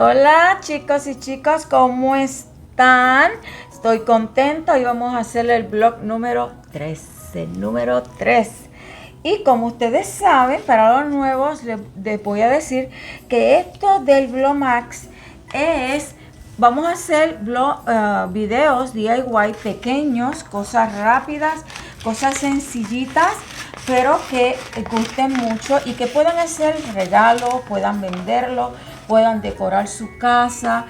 Hola chicos y chicas, ¿cómo están? Estoy contenta. Hoy vamos a hacer el vlog número 13, número 3. Y como ustedes saben, para los nuevos les voy a decir que esto del Vlogmax es, vamos a hacer videos DIY pequeños, cosas rápidas, cosas sencillitas, pero que gusten mucho y que puedan hacer regalo, puedan venderlo, puedan decorar su casa.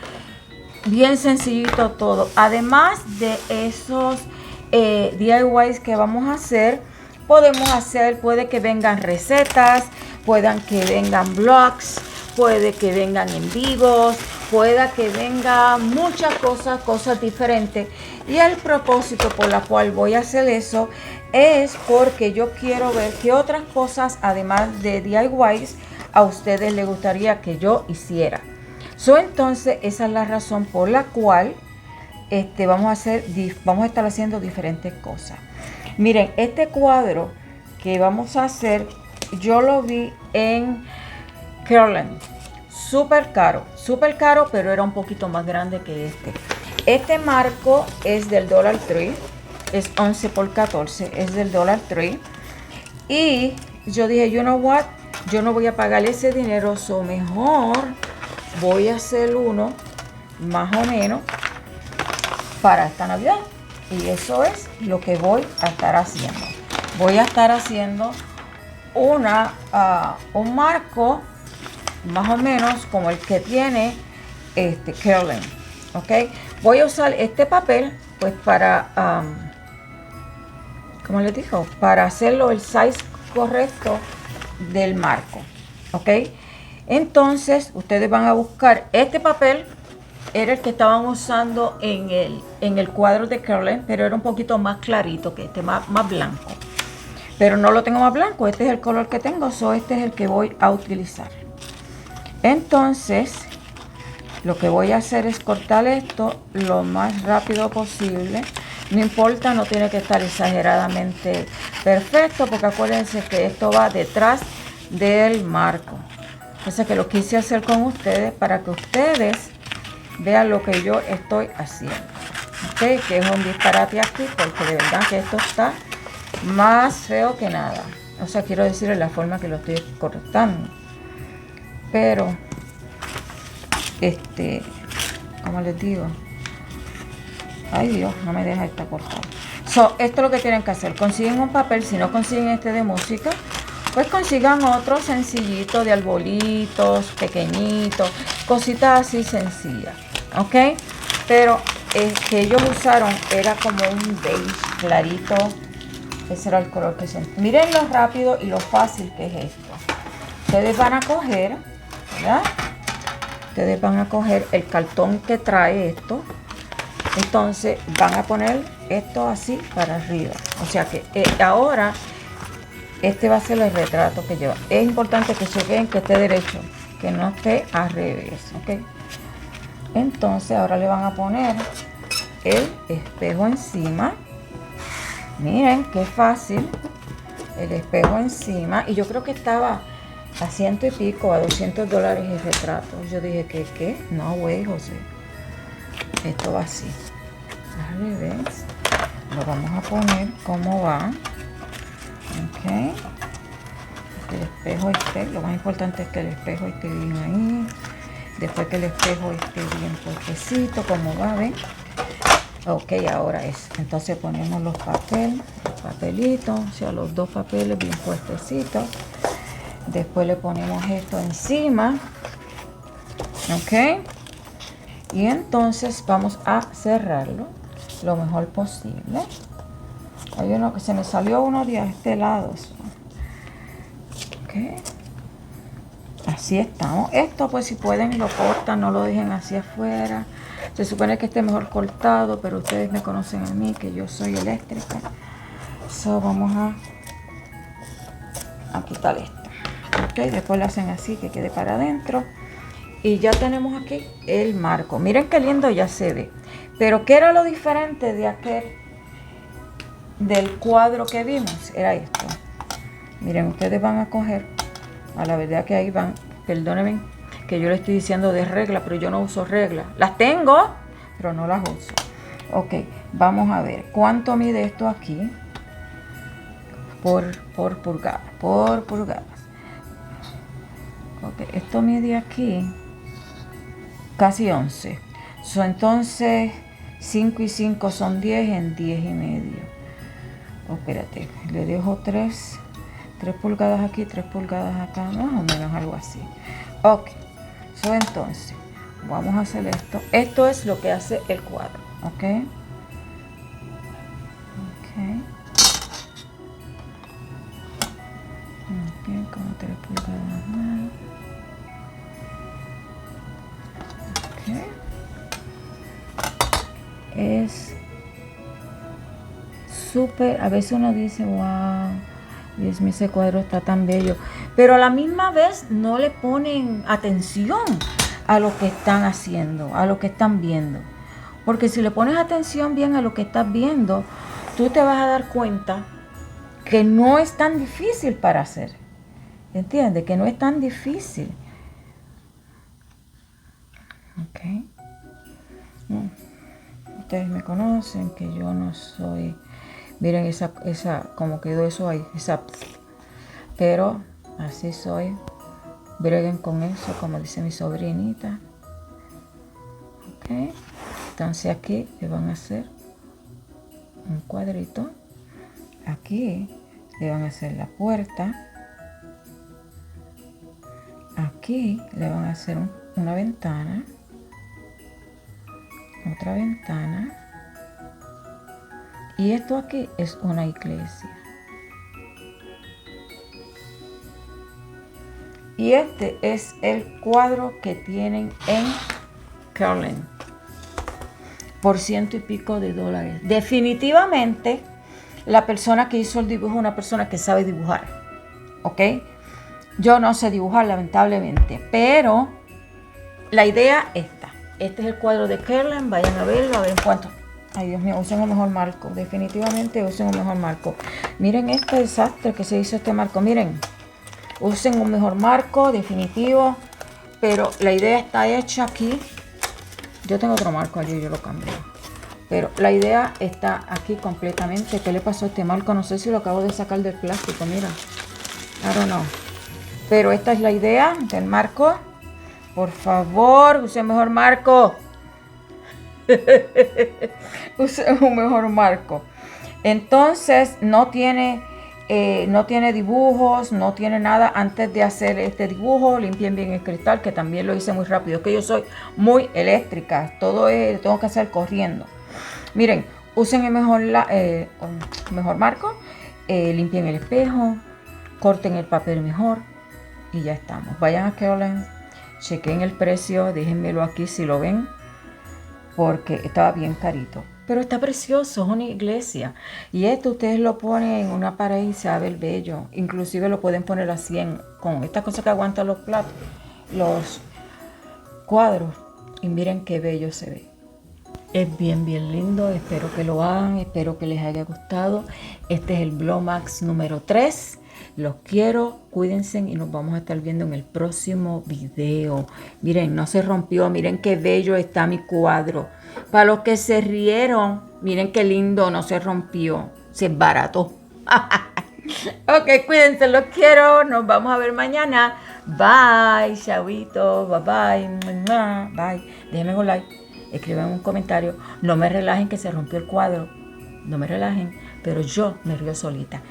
Bien sencillito todo. Además de esos DIYs que vamos a hacer, podemos hacer, puede que vengan recetas, puedan que vengan vlogs, puede que vengan en vivos, pueda que vengan muchas cosas diferentes. Y el propósito por la cual voy a hacer eso es porque yo quiero ver qué otras cosas, además de DIYs, a ustedes les gustaría que yo hiciera. Entonces esa es la razón por la cual vamos a estar haciendo diferentes cosas. Miren, este cuadro que vamos a hacer, yo lo vi en Curling. Súper caro, pero era un poquito más grande que este. Este marco es del Dollar Tree, es 11 por 14, es del Dollar Tree. Y yo dije, you know what, yo no voy a pagar ese dinero, mejor voy a hacer uno más o menos para esta Navidad. Y eso es lo que voy a estar haciendo. Voy a estar haciendo un marco más o menos como el que tiene Curling. Ok, voy a usar este papel pues para como les digo, para hacerlo el size correcto del marco. Ok, entonces ustedes van a buscar este papel. Era el que estaban usando en el cuadro de Curling, pero era un poquito más clarito que este, más blanco. Pero no lo tengo más blanco, este es el color que tengo, este es el que voy a utilizar. Entonces, lo que voy a hacer es cortar esto lo más rápido posible. No importa, no tiene que estar exageradamente perfecto, porque acuérdense que esto va detrás del marco. O sea que lo quise hacer con ustedes para que ustedes vean lo que yo estoy haciendo. Okay, que es un disparate aquí, porque de verdad que esto está más feo que nada. O sea, quiero decirles la forma que lo estoy cortando. Pero, como les digo, ay Dios, no me deja esta cortada. Esto es lo que tienen que hacer. Consiguen un papel, si no consiguen este de música, pues consigan otro sencillito de arbolitos, pequeñitos, cositas así sencillas, ¿ok? Pero el que ellos usaron era como un beige clarito. Ese era el color que son. Miren lo rápido y lo fácil que es esto. Ustedes van a coger, ¿verdad? Ustedes van a coger el cartón que trae esto. Entonces van a poner esto así para arriba. O sea que ahora este va a ser el retrato que lleva. Es importante que se vean que esté derecho, que no esté al revés, ¿ok? Entonces ahora le van a poner el espejo encima. Miren qué fácil. El espejo encima. Y yo creo que estaba a 100 y pico, a $200 el retrato. Yo dije que, ¿qué? No, güey, José. Esto va así. Al revés. Lo vamos a poner como va. Ok, el espejo lo más importante es que el espejo esté bien ahí. Después que el espejo esté bien puestecito, como va, ¿ven? Ok, ahora es. Entonces ponemos los papelitos, o sea, los dos papeles bien puestecitos. Después le ponemos esto encima. Ok, y entonces vamos a cerrarlo lo mejor posible. Hay uno que se me salió uno de este lado. Okay. Así estamos. Esto pues si pueden lo cortan, no lo dejen hacia afuera. Se supone que esté mejor cortado, pero ustedes me conocen a mí, que yo soy eléctrica. Vamos a quitar esto. Okay. Después lo hacen así, que quede para adentro. Y ya tenemos aquí el marco. Miren qué lindo ya se ve. Pero ¿qué era lo diferente de del cuadro que vimos? Era esto. Miren, ustedes van a coger, a la verdad que ahí van, perdónenme, que yo le estoy diciendo de regla, pero yo no uso reglas. Las tengo, pero no las uso. Ok, vamos a ver. ¿Cuánto mide esto aquí? Por pulgadas. Ok, esto mide aquí casi 11. Entonces, 5 y 5 son 10 en 10 y medio. Oh, espérate, le dejo 3 pulgadas aquí, 3 pulgadas acá, más o menos algo así. Ok, entonces, vamos a hacer esto. Esto es lo que hace el cuadro, ok. Ok, como 3 pulgadas más. Ok. Es súper, a veces uno dice, wow, Dios mío, ese cuadro está tan bello, pero a la misma vez no le ponen atención a lo que están haciendo, a lo que están viendo, porque si le pones atención bien a lo que estás viendo, tú te vas a dar cuenta que no es tan difícil para hacer, ¿entiendes? Que no es tan difícil. Ok. Ustedes me conocen, que yo no soy... Miren esa como quedó eso ahí, pero así soy. Breguen con eso, como dice mi sobrinita. Ok. Entonces aquí le van a hacer un cuadrito. Aquí le van a hacer la puerta. Aquí le van a hacer una ventana. Otra ventana. Y esto aquí es una iglesia. Y este es el cuadro que tienen en Kirkland por $100 y pico. Definitivamente la persona que hizo el dibujo es una persona que sabe dibujar, ¿ok? Yo no sé dibujar, lamentablemente, pero la idea está. Este es el cuadro de Kirkland, vayan a verlo, a ver en cuánto. Ay, Dios mío, usen un mejor marco. Definitivamente usen un mejor marco. Miren este desastre que se hizo este marco. Miren, usen un mejor marco, definitivo. Pero la idea está hecha aquí. Yo tengo otro marco allí, yo lo cambié. Pero la idea está aquí completamente. ¿Qué le pasó a este marco? No sé si lo acabo de sacar del plástico, mira. I don't know. Pero esta es la idea del marco. Por favor, usen mejor marco. Use un mejor marco. Entonces no tiene dibujos, no tiene nada. Antes de hacer este dibujo, limpien bien el cristal, que también lo hice muy rápido. Es que yo soy muy eléctrica, todo tengo que hacer corriendo. Miren, usen el mejor marco, limpien el espejo, corten el papel mejor y ya estamos. Vayan a Kirkland, chequen el precio, déjenmelo aquí si lo ven, porque estaba bien carito. Pero está precioso, es una iglesia. Y esto ustedes lo ponen en una pared y se va a ver bello. Inclusive lo pueden poner así con estas cosas que aguantan los platos, los cuadros. Y miren qué bello se ve. Es bien lindo, espero que lo hagan, espero que les haya gustado. Este es el Blomax número 3. Los quiero, cuídense y nos vamos a estar viendo en el próximo video. Miren, no se rompió, miren qué bello está mi cuadro. Para los que se rieron, miren qué lindo, no se rompió, se barato. Ok, cuídense, los quiero, nos vamos a ver mañana. Bye, chavito, bye. Bye, déjenme un like, escriban un comentario. No me relajen que se rompió el cuadro, no me relajen, pero yo me río solita.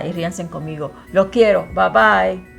Y ríanse conmigo. Los quiero. Bye bye.